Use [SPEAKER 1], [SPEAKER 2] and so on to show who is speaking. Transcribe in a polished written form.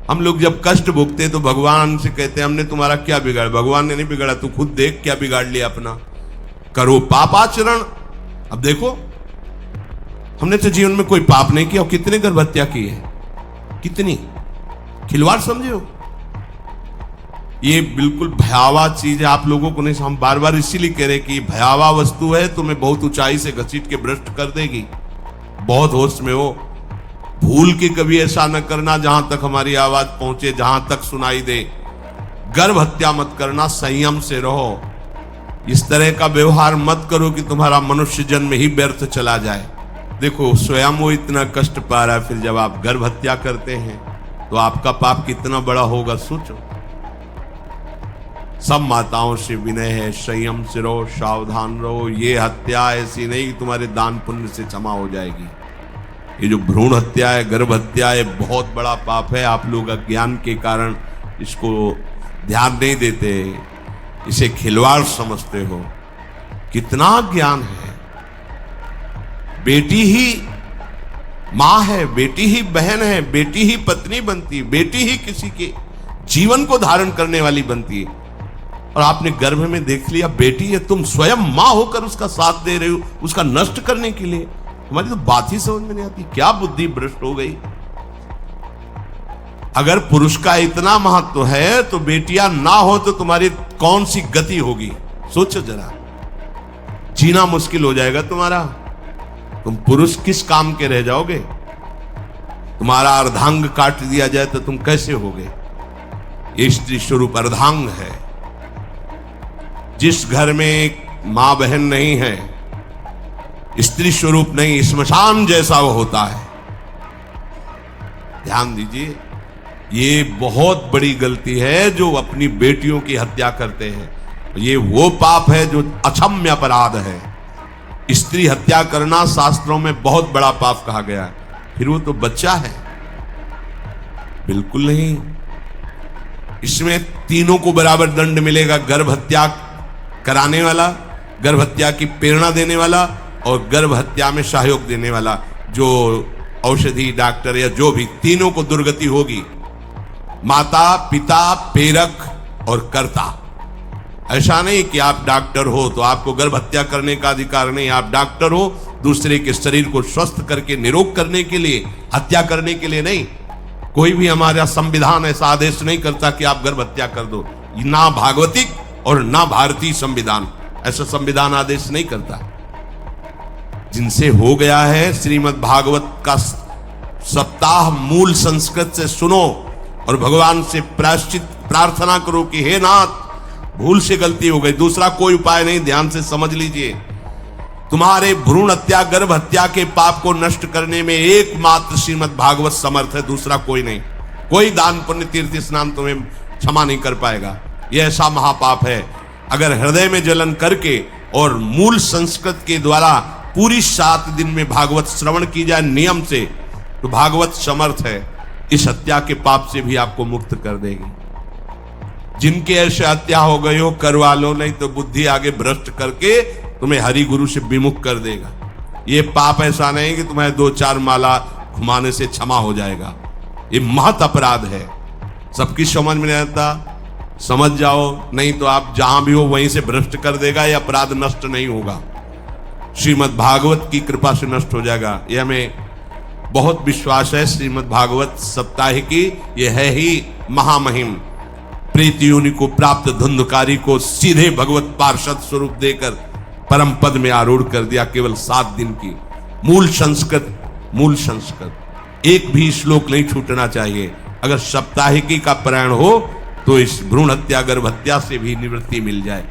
[SPEAKER 1] हम लोग जब कष्ट भोगते तो भगवान से कहते हैं हमने तुम्हारा क्या बिगाड़ा। भगवान ने नहीं बिगाड़ा, तू खुद देख क्या बिगाड़ लिया अपना। करो पापाचरण। अब देखो हमने तो जीवन में कोई पाप नहीं किया और कितने गर्भ हत्या की है, कितनी खिलवाड़ समझे हो। ये बिल्कुल भयावह चीज है, आप लोगों को नहीं। हम बार बार इसीलिए कह रहे कि भयावह वस्तु है, तुम्हें बहुत ऊंचाई से घसीट के भ्रष्ट कर देगी। बहुत होश में हो, भूल के कभी ऐसा न करना जहां तक हमारी आवाज पहुंचे, जहां तक सुनाई दे। गर्भ हत्या मत करना, संयम से रहो। इस तरह का व्यवहार मत करो कि तुम्हारा मनुष्य जन्म ही व्यर्थ चला जाए। देखो स्वयं वो इतना कष्ट पा रहा है, फिर जब आप गर्भ हत्या करते हैं तो आपका पाप कितना बड़ा होगा सोचो। सब माताओं से विनय है, संयम से रहो, सावधान रहो। ये हत्या ऐसी नहीं कि तुम्हारे दान पुण्य से क्षमा हो जाएगी। ये जो भ्रूण हत्या है, गर्भ हत्या है, बहुत बड़ा पाप है। आप लोग अज्ञान के कारण इसको ध्यान नहीं देते, इसे खिलवाड़ समझते हो। कितना ज्ञान है। बेटी ही मां है, बेटी ही बहन है, बेटी ही पत्नी बनती है, बेटी ही किसी के जीवन को धारण करने वाली बनती है। और आपने गर्भ में देख लिया बेटी है, तुम स्वयं मां होकर उसका साथ दे रहे हो, उसका नष्ट करने के लिए। हमारी तो बात ही समझ में नहीं आती, क्या बुद्धि भ्रष्ट हो गई। अगर पुरुष का इतना महत्व है तो बेटियां ना हो तो तुम्हारी कौन सी गति होगी सोचो जरा। जीना मुश्किल हो जाएगा तुम्हारा। तुम पुरुष किस काम के रह जाओगे। तुम्हारा अर्धांग काट दिया जाए तो तुम कैसे होगे। ये स्त्री स्वरूप अर्धांग है। जिस घर में एक मां बहन नहीं है, स्त्री स्वरूप नहीं, स्मशान जैसा वो होता है। ध्यान दीजिए, ये बहुत बड़ी गलती है जो अपनी बेटियों की हत्या करते हैं। ये वो पाप है जो अक्षम्य अपराध है। स्त्री हत्या करना शास्त्रों में बहुत बड़ा पाप कहा गया है। फिर वो तो बच्चा है, बिल्कुल नहीं। इसमें तीनों को बराबर दंड मिलेगा। गर्भ हत्या कराने वाला, गर्भ हत्या की प्रेरणा देने वाला और गर्भ हत्या में सहयोग देने वाला। जो औषधि डॉक्टर या जो भी, तीनों को दुर्गति होगी। माता, पिता, प्रेरक और कर्ता। ऐसा नहीं कि आप डॉक्टर हो तो आपको गर्भ हत्या करने का अधिकार नहीं। आप डॉक्टर हो दूसरे के शरीर को स्वस्थ करके निरोग करने के लिए, हत्या करने के लिए नहीं। कोई भी हमारा संविधान ऐसा आदेश नहीं करता कि आप गर्भ हत्या कर दो। ना भागवतिक और ना भारतीय संविधान ऐसा संविधान आदेश नहीं करता। जिनसे हो गया है, श्रीमद् भागवत का सप्ताह मूल संस्कृत से सुनो और भगवान से प्रायश्चित प्रार्थना करो कि हे नाथ, भूल से गलती हो गई, दूसरा कोई उपाय नहीं। ध्यान से समझ लीजिए, तुम्हारे भ्रूण हत्या, गर्भ हत्या के पाप को नष्ट करने में एकमात्र श्रीमद् भागवत समर्थ है, दूसरा कोई नहीं। कोई दान पुण्य तीर्थ स्नान तुम्हें क्षमा नहीं कर पाएगा। यह ऐसा महापाप है। अगर हृदय में जलन करके और मूल संस्कृत के द्वारा पूरी 7 दिन में भागवत श्रवण की जाए नियम से, तो भागवत समर्थ है, इस हत्या के पाप से भी आपको मुक्त कर देगी। जिनके ऐसे हत्या हो गई हो करवा लो, नहीं तो बुद्धि आगे भ्रष्ट करके तुम्हें हरि गुरु से विमुख कर देगा। ये पाप ऐसा नहीं कि तुम्हें 2-4 माला घुमाने से क्षमा हो जाएगा। ये महत अपराध है। सबकी समझ में नहीं आता, समझ जाओ, नहीं तो आप जहां भी हो वहीं से भ्रष्ट कर देगा। यह अपराध नष्ट नहीं होगा, श्रीमद् भागवत की कृपा से नष्ट हो जाएगा। यह हमें बहुत विश्वास है। श्रीमद् भागवत साप्ताहिकी ये है ही महामहिम। प्रेत योनि को प्राप्त धुंधकारी को सीधे भगवत पार्षद स्वरूप देकर परम पद में आरूढ़ कर दिया। केवल 7 दिन की मूल संस्कृत एक भी श्लोक नहीं छूटना चाहिए। अगर साप्ताहिकी का पारायण हो तो इस भ्रूण हत्या, गर्भ हत्या से भी निवृत्ति मिल जाए।